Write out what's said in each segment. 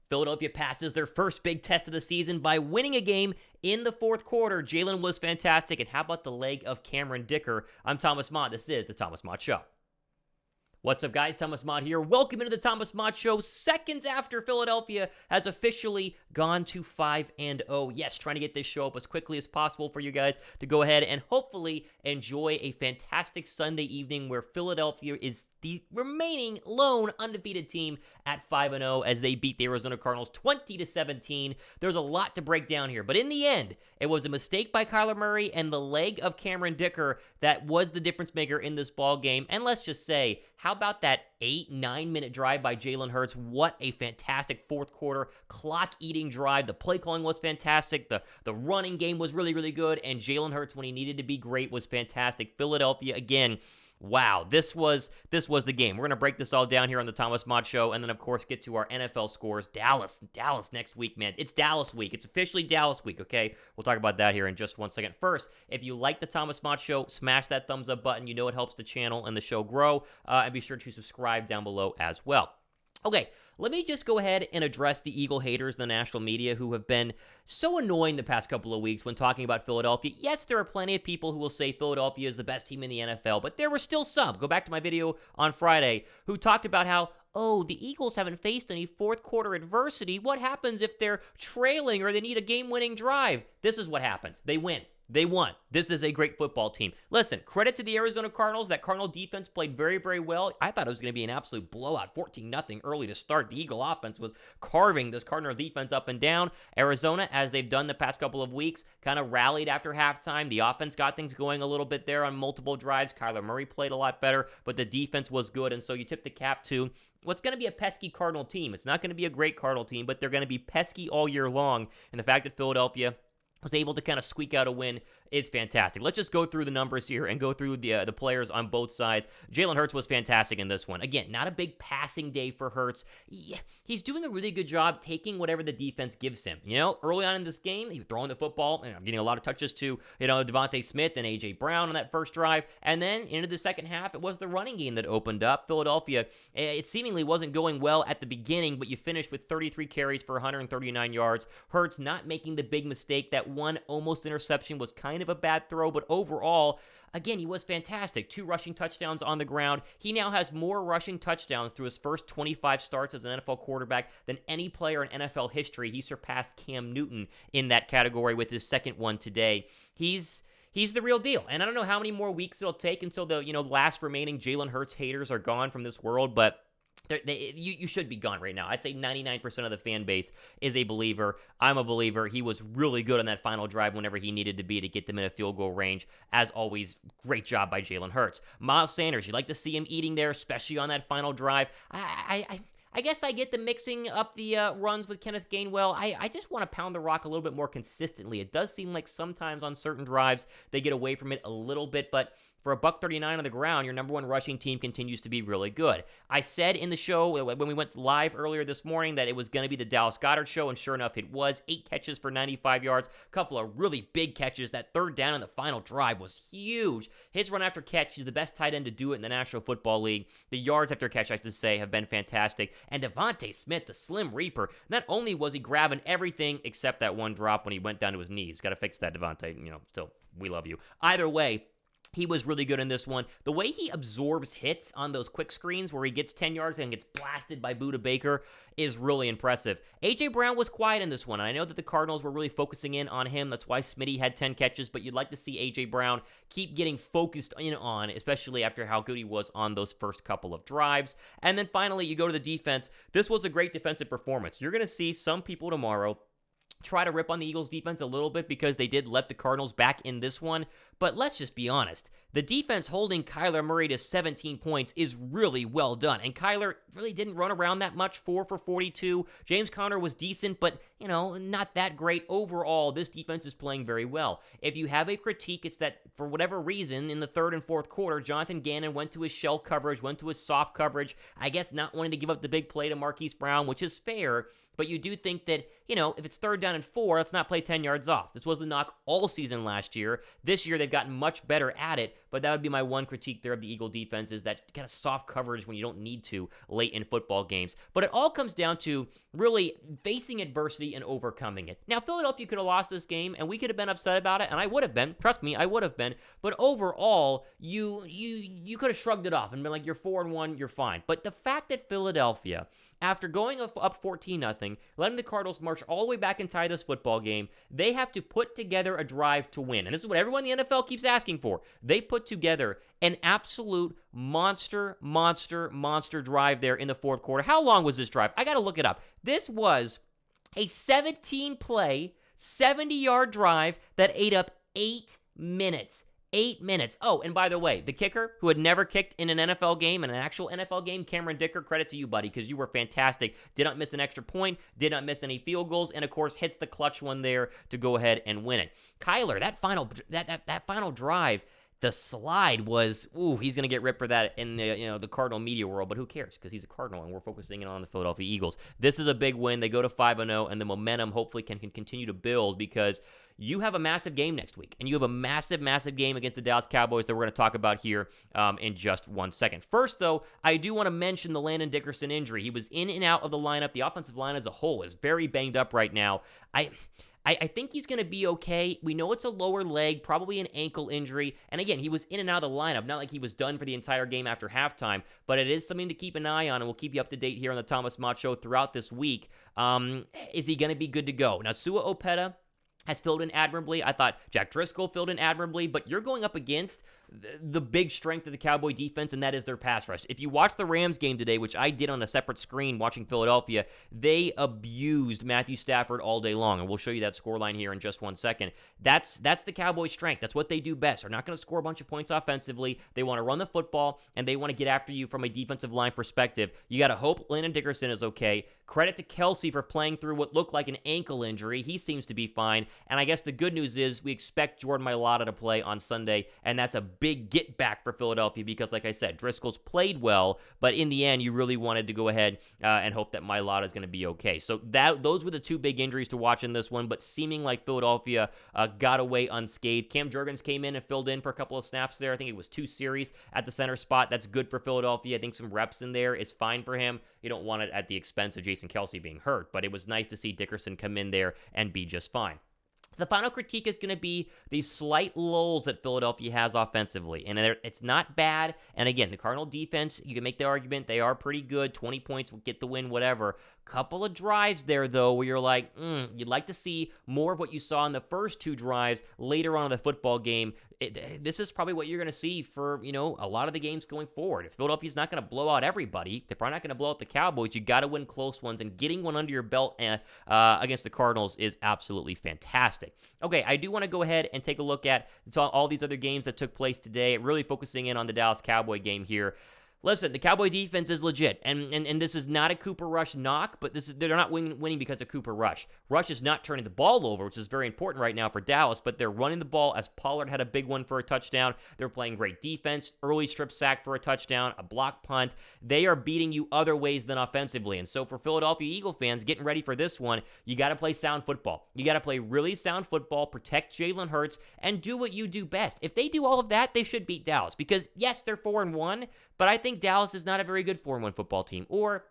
Philadelphia passes their first big test of the season by winning a game in the fourth quarter. Jalen was fantastic, and how about the leg of Cameron Dicker? I'm Thomas Mott. This is the Thomas Mott Show. What's up, guys? Thomas Mott here. Welcome into the Thomas Mott Show, seconds after Philadelphia has officially gone to 5-0. Yes, trying to get this show up as quickly as possible for you guys to go ahead and hopefully enjoy a fantastic Sunday evening where Philadelphia is the remaining lone undefeated team at 5-0 as they beat the Arizona Cardinals 20-17. There's a lot to break down here, but in the end, it was a mistake by Kyler Murray and the leg of Cameron Dicker that was the difference maker in this ball game. And let's just say, how about that 8-9 minute drive by Jalen Hurts? What a fantastic fourth quarter clock-eating drive. The play calling was fantastic. The running game was really, really good. And Jalen Hurts, when he needed to be great, was fantastic. Philadelphia, again, wow, this was the game. We're going to break this all down here on the Thomas Mott Show, and then, of course, get to our NFL scores. Dallas next week, man. It's Dallas week. It's officially Dallas week, okay? We'll talk about that here in just one second. First, if you like the Thomas Mott Show, smash that thumbs up button. You know it helps the channel and the show grow, and be sure to subscribe down below as well. Okay, let me just go ahead and address the Eagle haters in the national media who have been so annoying the past couple of weeks when talking about Philadelphia. Yes, there are plenty of people who will say Philadelphia is the best team in the NFL, but there were still some, go back to my video on Friday, who talked about how, oh, the Eagles haven't faced any fourth quarter adversity. What happens if they're trailing or they need a game-winning drive? This is what happens. They win. They won. This is a great football team. Listen, credit to the Arizona Cardinals. That Cardinal defense played very, very well. I thought it was going to be an absolute blowout, 14-0 early to start. The Eagle offense was carving this Cardinal defense up and down. Arizona, as they've done the past couple of weeks, kind of rallied after halftime. The offense got things going a little bit there on multiple drives. Kyler Murray played a lot better, but the defense was good, and so you tip the cap to what's going to be a pesky Cardinal team. It's not going to be a great Cardinal team, but they're going to be pesky all year long, and the fact that Philadelphia was able to kind of squeak out a win is fantastic. Let's just go through the numbers here and go through the players on both sides. Jalen Hurts was fantastic in this one. Again, not a big passing day for Hurts. He's doing a really good job taking whatever the defense gives him. You know, early on in this game, he was throwing the football, getting a lot of touches to, Devontae Smith and A.J. Brown on that first drive. And then into the second half, it was the running game that opened up. Philadelphia, it seemingly wasn't going well at the beginning, but you finished with 33 carries for 139 yards. Hurts not making the big mistake. That one almost interception was kind of a bad throw, but overall, again, he was fantastic. 2 rushing touchdowns on the ground. He now has more rushing touchdowns through his first 25 starts as an NFL quarterback than any player in NFL history. He surpassed Cam Newton in that category with his second one today. He's the real deal, and I don't know how many more weeks it'll take until the last remaining Jalen Hurts haters are gone from this world, but you should be gone right now. I'd say 99% of the fan base is a believer. I'm a believer. He was really good on that final drive whenever he needed to be to get them in a field goal range. As always, great job by Jalen Hurts. Miles Sanders, you'd like to see him eating there, especially on that final drive. I guess I get the mixing up the runs with Kenneth Gainwell. I just want to pound the rock a little bit more consistently. It does seem like sometimes on certain drives they get away from it a little bit, but for $139 on the ground, your number one rushing team continues to be really good. I said in the show when we went live earlier this morning that it was going to be the Dallas Goedert show, and sure enough, it was. 8 catches for 95 yards, a couple of really big catches. That third down in the final drive was huge. His run after catch, he's the best tight end to do it in the National Football League. The yards after catch, I should say, have been fantastic. And Devontae Smith, the Slim Reaper, not only was he grabbing everything except that one drop when he went down to his knees. Got to fix that, Devontae. Still, we love you. Either way, he was really good in this one. The way he absorbs hits on those quick screens where he gets 10 yards and gets blasted by Budda Baker is really impressive. A.J. Brown was quiet in this one, and I know that the Cardinals were really focusing in on him. That's why Smitty had 10 catches, but you'd like to see A.J. Brown keep getting focused in on, especially after how good he was on those first couple of drives. And then finally, you go to the defense. This was a great defensive performance. You're going to see some people tomorrow try to rip on the Eagles defense a little bit because they did let the Cardinals back in this one, but let's just be honest. The defense holding Kyler Murray to 17 points is really well done, and Kyler really didn't run around that much, 4 for 42. James Conner was decent, but, not that great. Overall, this defense is playing very well. If you have a critique, it's that for whatever reason, in the third and fourth quarter, Jonathan Gannon went to his shell coverage, went to his soft coverage, I guess not wanting to give up the big play to Marquise Brown, which is fair, but you do think that, if it's third down and 4, let's not play 10 yards off. This was the knock all season last year. This year, they've gotten much better at it, but that would be my one critique there of the Eagle defense is that kind of soft coverage when you don't need to late in football games. But it all comes down to really facing adversity and overcoming it. Now, Philadelphia could have lost this game, and we could have been upset about it, and I would have been. Trust me, I would have been. But overall, you could have shrugged it off and been like, you're 4-1, you're fine. But the fact that Philadelphia, after going up 14-0, letting the Cardinals march all the way back and tie this football game, they have to put together a drive to win. And this is what everyone in the NFL keeps asking for. They put together an absolute monster drive there in the fourth quarter. How long was this drive? I got to look it up. This was a 17-play, 70-yard drive that ate up 8 minutes. 8 minutes. Oh, and by the way, the kicker, who had never kicked in an NFL game, in an actual NFL game, Cameron Dicker, credit to you, buddy, because you were fantastic. Did not miss an extra point, did not miss any field goals, and of course hits the clutch one there to go ahead and win it. Kyler, that final drive, the slide was, he's going to get ripped for that in the Cardinal media world, but who cares? Because he's a Cardinal, and we're focusing in on the Philadelphia Eagles. This is a big win. They go to 5-0, and the momentum hopefully can continue to build because you have a massive game next week, and you have a massive game against the Dallas Cowboys that we're going to talk about here in just 1 second. First, though, I do want to mention the Landon Dickerson injury. He was in and out of the lineup. The offensive line as a whole is very banged up right now. I think he's going to be okay. We know it's a lower leg, probably an ankle injury. And again, he was in and out of the lineup. Not like he was done for the entire game after halftime, but it is something to keep an eye on, and we'll keep you up to date here on the Thomas Mott Show throughout this week. Is he going to be good to go? Now, Sua Opeta has filled in admirably. I thought Jack Driscoll filled in admirably, but you're going up against the big strength of the Cowboy defense, and that is their pass rush. If you watch the Rams game today, which I did on a separate screen watching Philadelphia, they abused Matthew Stafford all day long, and we'll show you that scoreline here in just 1 second. That's the Cowboys' strength. That's what they do best. They're not going to score a bunch of points offensively. They want to run the football, and they want to get after you from a defensive line perspective. You got to hope Landon Dickerson is okay. Credit to Kelsey for playing through what looked like an ankle injury. He seems to be fine, and I guess the good news is we expect Jordan Mailata to play on Sunday, and that's a big get back for Philadelphia because, like I said, Driscoll's played well, but in the end, you really wanted to go ahead and hope that Mailata is going to be okay. So those were the two big injuries to watch in this one, but seeming like Philadelphia got away unscathed. Cam Jurgens came in and filled in for a couple of snaps there. I think it was 2 series at the center spot. That's good for Philadelphia. I think some reps in there is fine for him. You don't want it at the expense of Jason Kelsey being hurt, but it was nice to see Dickerson come in there and be just fine. The final critique is going to be these slight lulls that Philadelphia has offensively, and it's not bad. And again, the Cardinal defense, you can make the argument they are pretty good. 20 points will get the win, whatever. Couple of drives there, though, where you're like, you'd like to see more of what you saw in the first 2 drives later on in the football game. This is probably what you're going to see for, a lot of the games going forward. If Philadelphia's not going to blow out everybody, they're probably not going to blow out the Cowboys. You got to win close ones, and getting one under your belt against the Cardinals is absolutely fantastic. Okay, I do want to go ahead and take a look at all these other games that took place today, really focusing in on the Dallas Cowboy game here. Listen, the Cowboy defense is legit, and this is not a Cooper Rush knock, but they're not winning because of Cooper Rush. Rush is not turning the ball over, which is very important right now for Dallas, but they're running the ball as Pollard had a big one for a touchdown. They're playing great defense, early strip sack for a touchdown, a block punt. They are beating you other ways than offensively, and so for Philadelphia Eagle fans getting ready for this one, you got to play sound football. You got to play really sound football, protect Jalen Hurts, and do what you do best. If they do all of that, they should beat Dallas, because yes, they're 4-1, but I think Dallas is not a very good 4-1 football team, or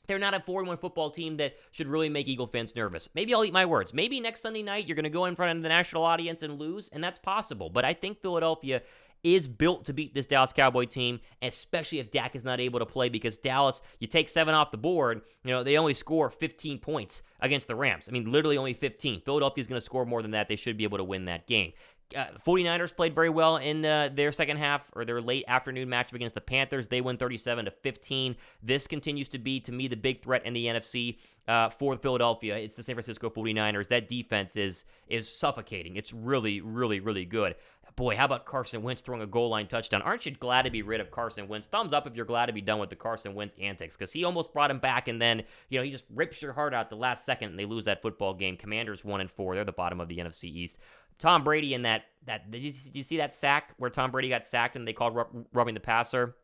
they're not a 4-1 football team that should really make Eagle fans nervous. Maybe I'll eat my words. Maybe next Sunday night you're going to go in front of the national audience and lose, and that's possible. But I think Philadelphia is built to beat this Dallas Cowboy team, especially if Dak is not able to play, because Dallas, you take 7 off the board, they only score 15 points against the Rams. I mean, literally only 15. Philadelphia's going to score more than that. They should be able to win that game. 49ers played very well in their second half, or their late afternoon matchup against the Panthers. They win 37-15. This continues to be, to me, the big threat in the NFC for Philadelphia. It's the San Francisco 49ers. That defense is suffocating. It's really, really, really good. Boy, how about Carson Wentz throwing a goal line touchdown? Aren't you glad to be rid of Carson Wentz? Thumbs up if you're glad to be done with the Carson Wentz antics, because he almost brought him back, and then, he just rips your heart out the last second, and they lose that football game. Commanders 1-4. They're the bottom of the NFC East. Tom Brady in that did you see that sack where Tom Brady got sacked and they called rubbing the passer?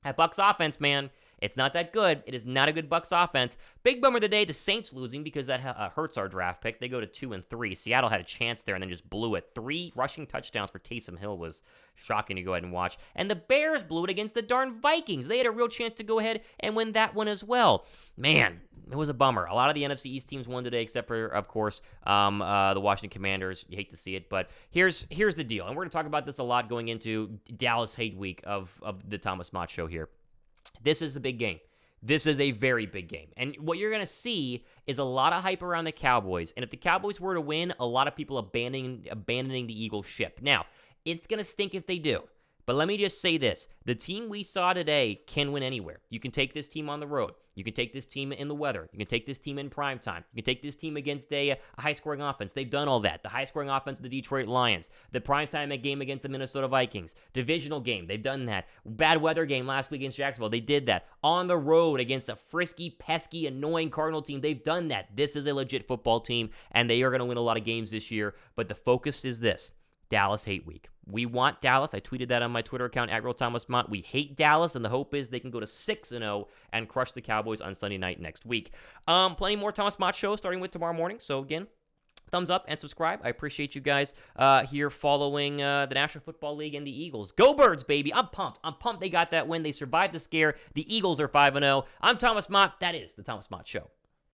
That Bucs offense, man, It's not that good. It is not a good Bucs offense. Big bummer today, the Saints losing because that hurts our draft pick. They go to 2-3. Seattle had a chance there and then just blew it. 3 rushing touchdowns for Taysom Hill was shocking to go ahead and watch. And the Bears blew it against the darn Vikings. They had a real chance to go ahead and win that one as well. Man, it was a bummer. A lot of the NFC East teams won today, except for, of course, the Washington Commanders. You hate to see it, but here's the deal. And we're going to talk about this a lot going into Dallas Hate Week of the Thomas Mott Show here. This is a big game. This is a very big game. And what you're going to see is a lot of hype around the Cowboys. And if the Cowboys were to win, a lot of people abandoning the Eagles ship. Now, it's going to stink if they do. But let me just say this. The team we saw today can win anywhere. You can take this team on the road. You can take this team in the weather. You can take this team in prime time. You can take this team against a high-scoring offense. They've done all that. The high-scoring offense of the Detroit Lions. The primetime game against the Minnesota Vikings. Divisional game. They've done that. Bad weather game last week against Jacksonville. They did that. On the road against a frisky, pesky, annoying Cardinal team. They've done that. This is a legit football team, and they are going to win a lot of games this year. But the focus is this. Dallas Hate Week. We want Dallas. I tweeted that on my Twitter account, @RealThomasMott. We hate Dallas, and the hope is they can go to 6-0 and crush the Cowboys on Sunday night next week. Plenty more Thomas Mott shows starting with tomorrow morning. So, again, thumbs up and subscribe. I appreciate you guys here following the National Football League and the Eagles. Go Birds, baby. I'm pumped. They got that win. They survived the scare. The Eagles are 5-0. I'm Thomas Mott. That is the Thomas Mott Show.